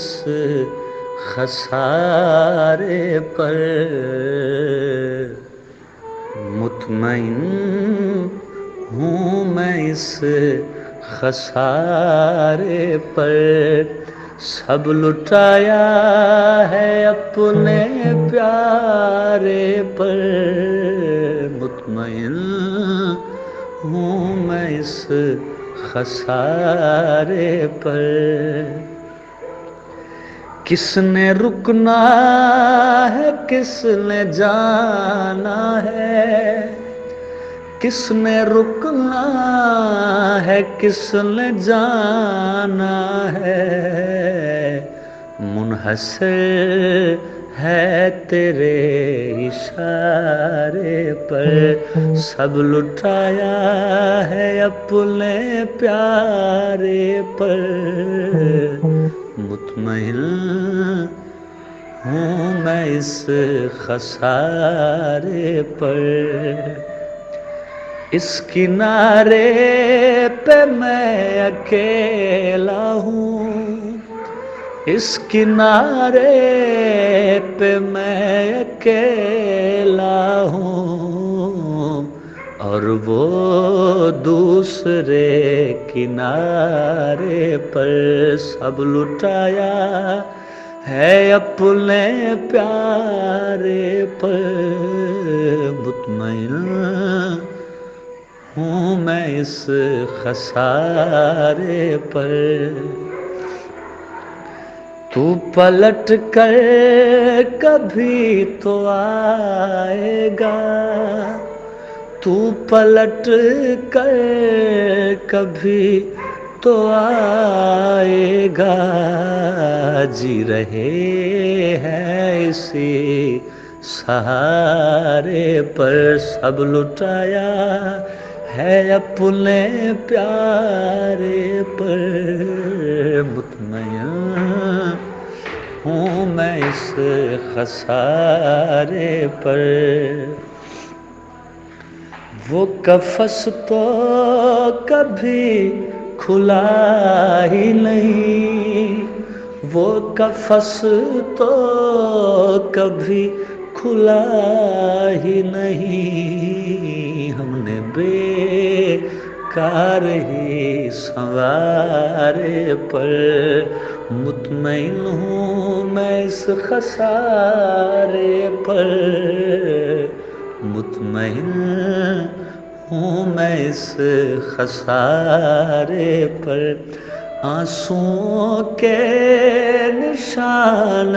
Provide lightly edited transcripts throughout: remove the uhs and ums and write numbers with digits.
इस खसारे पर मुतमईन हूँ मैं इस खसारे पर। सब लुटाया है अपने प्यारे पर, मुतमईन हूँ मैं इस खसारे पर। किसने रुकना है किसने जाना है, किसने रुकना है किसने जाना है। मुनहसर है तेरे इशारे पर, सब लुटाया है अपने प्यारे पर। मुतमईन हूँ मैं इस खसारे पर। इस किनारे पे मैं अकेला हूँ, इस किनारे पे मैं अकेला हूँ, और वो दूसरे किनारे पर। सब लुटाया है अपने प्यारे पर, मुतमईन हूँ मैं इस खसारे पर। तू पलट कर कभी तो आएगा, तू पलट कर कभी तो आएगा। जी रहे हैं इसी सहारे पर, सब लुटाया है अपने प्यारे पर। मुतमईन हूँ मैं इस खसारे पर। वो कफस तो कभी खुला ही नहीं, वो कफस तो कभी खुला ही नहीं। हमने बेकार ही संवारे पर, मुतमईन हूँ मैं इस खसारे पर। मुतमईन हूँ मैं इस खसारे पर। आंसुओं के निशान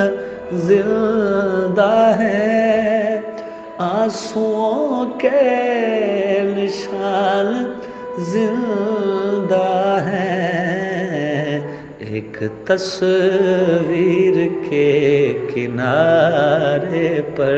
जिंदा है, आंसुओं के निशान जिंदा है। एक तस्वीर के किनारे पर।